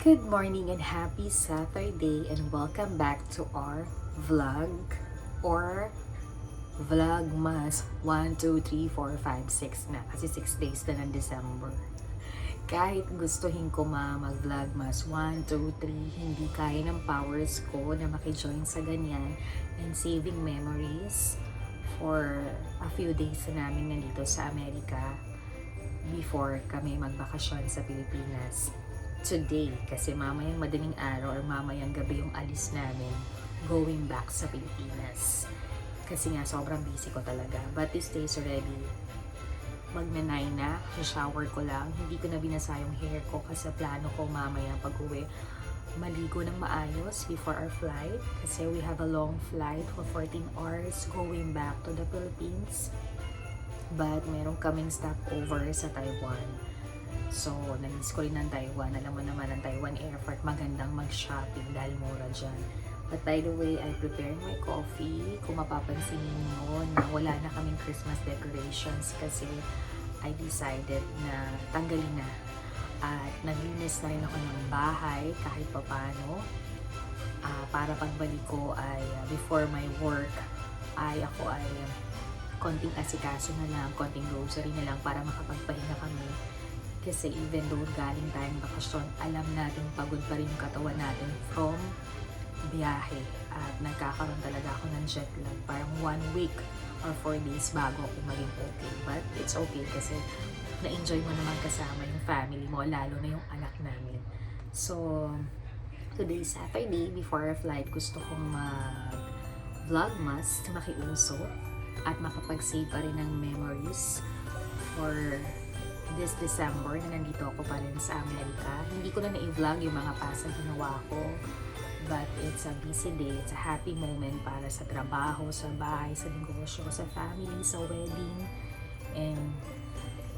Good morning and happy Saturday and welcome back to our vlog or Vlogmas 1, 2, 3, 4, 5, 6 na kasi 6 days na ng December. Kahit gustuhin ko mag-vlogmas 1, 2, 3, hindi kaya ng powers ko na makijoin sa ganyan and saving memories for a few days na namin nandito sa Amerika before kami magbakasyon sa Pilipinas. Today, kasi mamayang madaling araw or mamayang gabi yung alis namin going back sa Pilipinas. Kasi nga sobrang busy ko talaga. But this day is already magna-9 na. Shower ko lang. Hindi ko na binasa yung hair ko kasi plano ko mamaya pag-uwi maligo ng maayos before our flight. Kasi we have a long flight for 14 hours going back to the Philippines. But meron kaming stopover sa Taiwan. So, namiss ko rin ng Taiwan. Alam mo naman ang Taiwan airport, magandang mag-shopping dahil mura dyan. But by the way, I prepared my coffee. Kung mapapansin niyo na wala na kaming Christmas decorations kasi I decided na tanggalin na. At naglinis na rin ako ng bahay kahit papano. Para pagbalik ko ay before my work ako ay konting asikaso na lang, konting grocery na lang para makapagpahinga kami. Kasi even though galing tayong bakasyon, alam natin pagod pa rin yung katawan natin from biyahe. At nagkakaroon talaga ako ng jet lag. Parang 1 week or 4 days bago ako maging okay. But it's okay kasi na-enjoy mo naman kasama yung family mo, lalo na yung anak namin. So, today Saturday, before our flight, gusto kong mag-vlogmas, makiuso, at makapag-save pa rin ng memories for this December na nandito ako pa rin sa Amerika. Hindi ko na na-vlog yung mga past na ginawa ko. But it's a busy day. It's a happy moment para sa trabaho, sa bahay, sa negosyo, sa family, sa wedding. And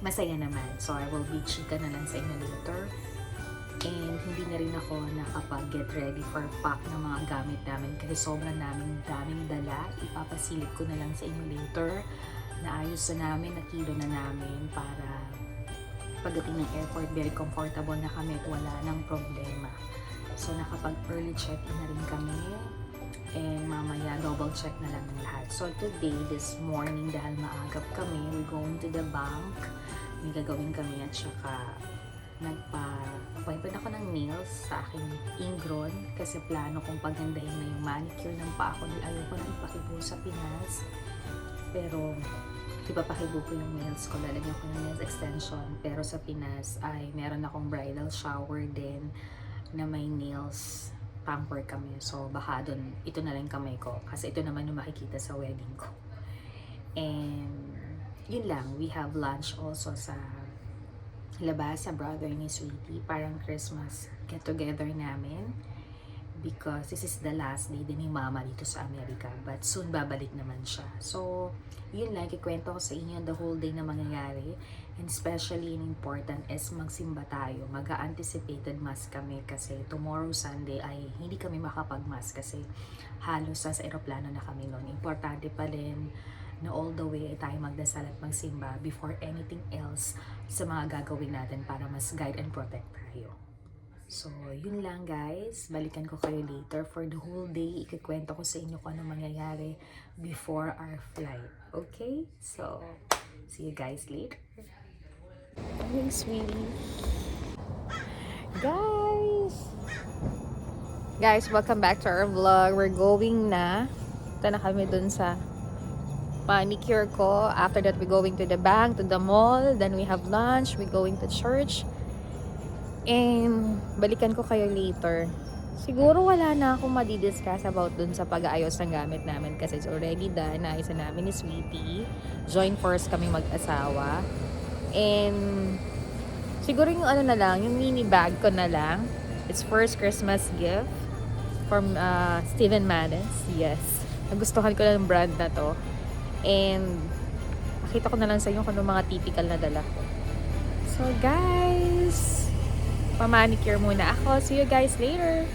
masaya naman. So I will be chika na lang sa inyo later. And hindi na rin ako nakapag-get ready for pack ng mga gamit namin kasi sobrang daming dala. Ipapasilip ko na lang sa inyo later. Naayos na namin, nakilo na namin para pagdating ng airport, very comfortable na kami at wala nang problema. So, nakapag-early check-in na rin kami and mamaya double check na lang ng lahat. So, today, this morning, dahil maagap kami, we're going to the bank. May gagawin kami at saka nagpa-appointment ako ng nails sa aking ingron kasi plano kong pagandahin na yung manicure ng paa ko. Ayoko na ipakibo sa Pinas. Pero ipapakibo ko yung nails ko, lalagyan ko ng nails extension. Pero sa Pinas ay meron akong bridal shower din na may nails pamper kami. So baka dun, ito na lang kamay ko kasi ito naman yung makikita sa wedding ko. And yun lang, we have lunch also sa labas sa brother ni Sweetie, parang Christmas get together namin because this is the last day din ni Mama dito sa Amerika, but soon babalik naman siya. So yun lang, ikikwento ko sa inyo the whole day na mangyayari, and especially important is magsimba tayo. Mag-anticipated mass kami kasi tomorrow Sunday ay hindi kami makapag-mass kasi halos sa aeroplano na kami noon. Importante pa rin na all the way ay tayo magdasal at magsimba before anything else sa mga gagawin natin para mas guide and protect tayo. So, yun lang guys. Balikan ko kayo later. For the whole day, ikikwento ko sa inyo kung ano mangyayari before our flight. Okay? So, see you guys later. Morning, sweetie. Guys, welcome back to our vlog. We're going na. Ito na kami dun sa manicure ko. After that, we're going to the bank, to the mall. Then we have lunch. We're going to church. And balikan ko kayo later. Siguro wala na akong madidiscuss about dun sa pag-aayos ng gamit namin kasi it's already done. Naayos na namin ni Sweetie. Join force kami mag-asawa. And siguro yung ano na lang, yung mini bag ko na lang. It's first Christmas gift from Steven Madden's. Yes. Nagustuhan ko na yung brand na to. And makita ko na lang sa inyo kung ano mga typical na dala ko. So guys, pamanicure muna ako. See you guys later.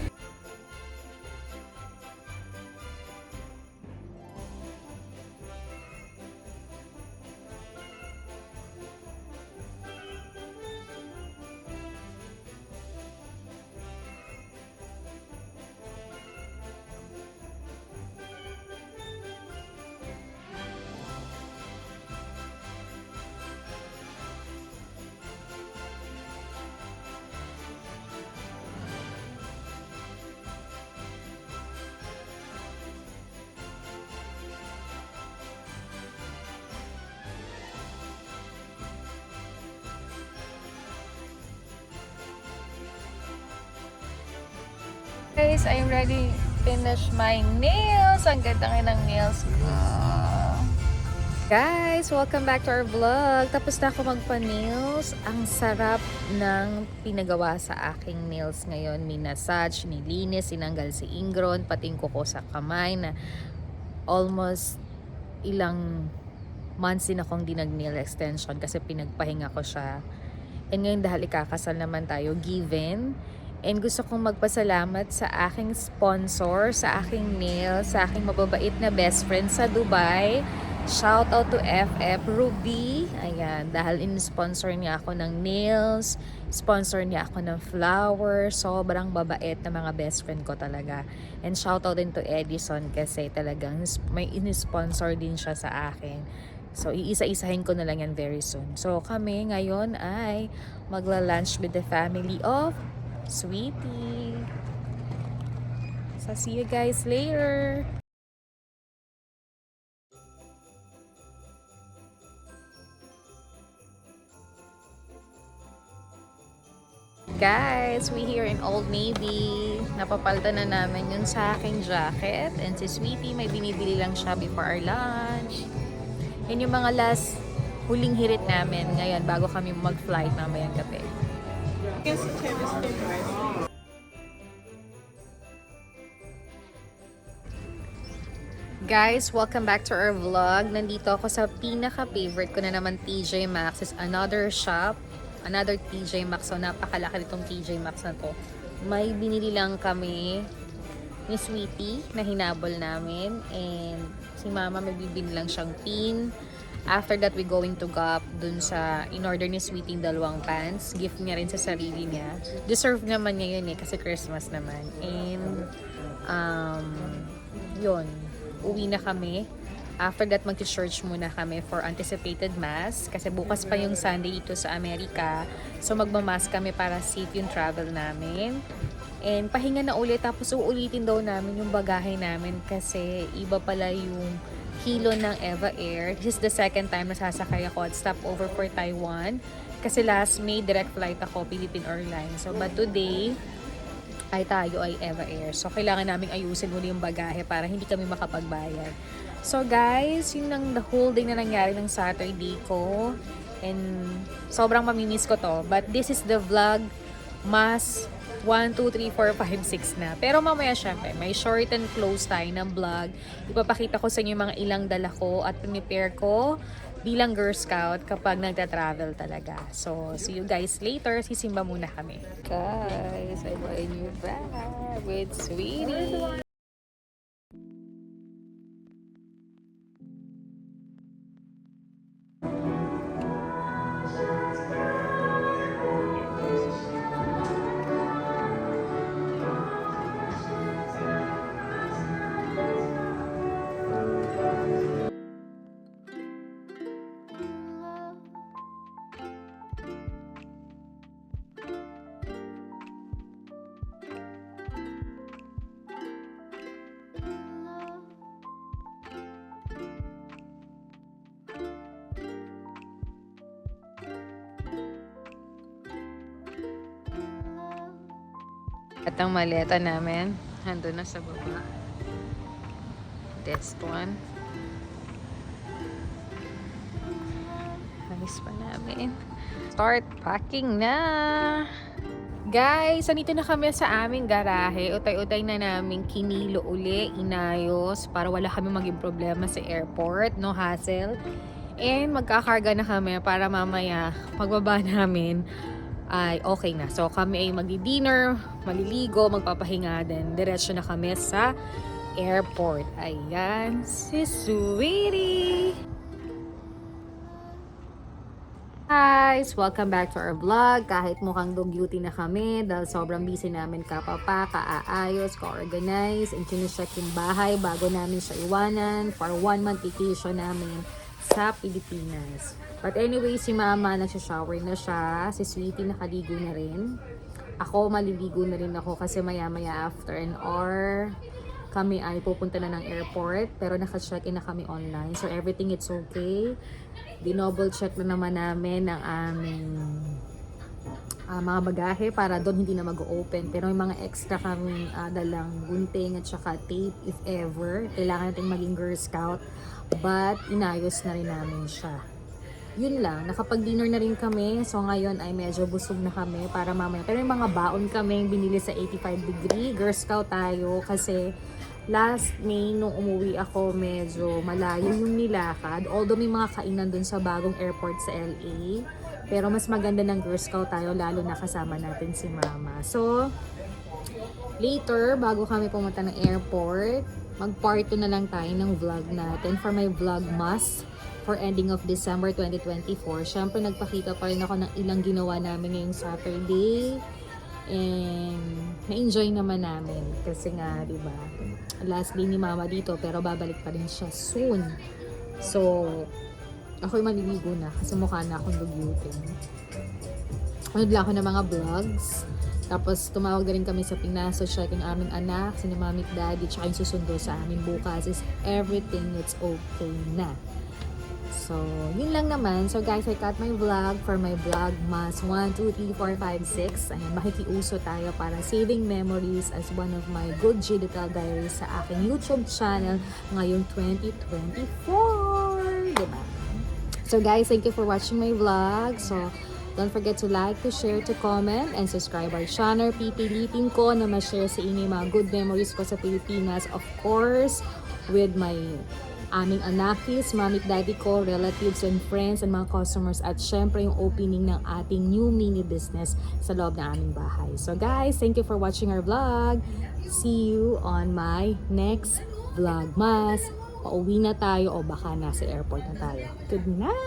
guys, I'm ready to finish my nails. Ang ganda nga ng nails ko. Guys, welcome back to our vlog. Tapos na ako magpa-nails. Ang sarap ng pinagawa sa aking nails ngayon. Minasage, nilinis, sinanggal si ingron, pati yung kuko sa kamay na almost ilang months din akong di nag-nail extension kasi pinagpahinga ko siya. And ngayon dahil ikakasal naman tayo, given. And gusto kong magpasalamat sa aking sponsor, sa aking nail, sa aking mababait na best friend sa Dubai. Shout out to FF Ruby. Ayan, dahil in-sponsor niya ako ng nails, sponsor niya ako ng flower. Sobrang babait na mga best friend ko talaga. And shout out din to Edison kasi talagang may in-sponsor din siya sa akin. So, iisa-isahin ko na lang yan very soon. So, kami ngayon ay magla-lunch with the family of Sweetie. So, see you guys later. Guys, we here in Old Navy. Napapalta na namin yun sa aking jacket. And si Sweetie, may binibili lang siya before our lunch. Yan yung mga last huling hirit namin ngayon bago kami mag-flight mamayang gabi. Guys, welcome back to our vlog. Nandito ako sa pinaka-favorite ko na naman, TJ Maxx. Is another shop, another TJ Maxx. So, napakalaki nitong TJ Maxx na to. May binili lang kami ni Sweetie na hinabol namin. And si Mama may bibili lang siyang pin. After that, we going to Gap dun sa in-order ni Sweetie dalawang pants. Gift niya rin sa sarili niya. Deserve naman niya yun kasi Christmas naman. And, yun. Uwi na kami. After that, mag-church muna kami for anticipated mass. Kasi bukas pa yung Sunday dito sa Amerika. So, magmamass kami para safe yung travel namin. And pahinga na ulit. Tapos uulitin daw namin yung bagahe namin. Kasi iba pala yung kilo ng Eva Air. This is the second time na sasakay ako at stop over for Taiwan. Kasi last May, direct flight ako, Philippine Airlines. So, but today, ay tayo ay Eva Air. So, kailangan naming ayusin muli yung bagahe para hindi kami makapagbayad. So, guys, yun ang the whole day na nangyari ng Saturday ko. And, sobrang mamimiss ko to. But this is the vlog mas 1, 2, 3, 4, 5, 6 na. Pero mamaya syempre, may short and close tayo ng vlog. Ipapakita ko sa inyo mga ilang dala ko at prepare ko bilang Girl Scout kapag nagta-travel talaga. So, see you guys later. Sisimba muna kami. Guys, I bought a new bag with Sweetie. At ang maleta namin, nandun na sa baba. This one. Ayos pa namin. Start packing na! Guys, andito na kami sa aming garahe. Utay-utay na namin kinilo uli, inayos, para wala kami maging problema sa airport. No hassle. And magkakarga na kami para mamaya, pagbaba namin, ay okay na. So kami ay magdi-dinner, maliligo, magpapahinga din. Diretso na kami sa airport. Ayan, si Sweetie! Guys, welcome back to our vlog. Kahit mukhang dugyuti na kami dahil sobrang busy namin kapapa, kaaayos, ka-organize, and chinecheck yung bahay bago namin siya iwanan for 1-month vacation namin sa Pilipinas. But anyway, si Mama nagsha-shower na siya. Si Sweetie nakaligo na rin. Ako maliligo na rin ako kasi maya-maya after an hour kami ay pupunta na ng airport. Pero naka-check-in na kami online. So everything it's okay. Dinoble check na naman namin ang aming mga bagahe para doon hindi na mag-open. Pero may mga extra kaming dalang gunting at saka tape if ever. Kailangan natin maging Girl Scout. But inayos na rin namin siya. Yun lang, nakapag-dinner na rin kami. So ngayon ay medyo busog na kami para mamaya. Pero may mga baon kami binili sa 85 degree. Girl Scout tayo kasi last May nung umuwi ako medyo malayo yung nilakad. Although may mga kainan dun sa bagong airport sa LA. Pero mas maganda ng Girl Scout tayo lalo na kasama natin si Mama. So later, bago kami pumunta ng airport, mag-part 2 na lang tayo ng vlog natin for my vlogmas for ending of December 2024. Siyempre, nagpakita pa rin ako ng ilang ginawa namin ngayong Saturday. And na-enjoy naman namin. Kasi nga, di ba, last day ni Mama dito, pero babalik pa rin siya soon. So, ako'y maliligo na kasi mukha na akong dugyutin. Manood lang ako ng mga vlogs. Tapos tumawag na rin kami sa Pinas. So check yung aming anak, si Mami at Daddy, tsaka yung susundo sa amin bukas is everything it's okay na. So, yun lang naman. So guys, I cut my vlog for my vlogmas 1, 2, 3, 4, 5, 6. Ayan, makikiuso tayo para saving memories as one of my good digital diaries sa aking YouTube channel ngayong 2024. Diba? So guys, thank you for watching my vlog. So, don't forget to like, to share, to comment, and subscribe our channel. Pipilitin ko na ma-share sa inyo yung mga good memories ko sa Pilipinas. Of course, with my aming anakis, mami at daddy ko, relatives and friends, and mga customers. At syempre yung opening ng ating new mini business sa loob ng aming bahay. So guys, thank you for watching our vlog. See you on my next vlogmas. Pauwi na tayo o baka nasa airport na tayo. Good night!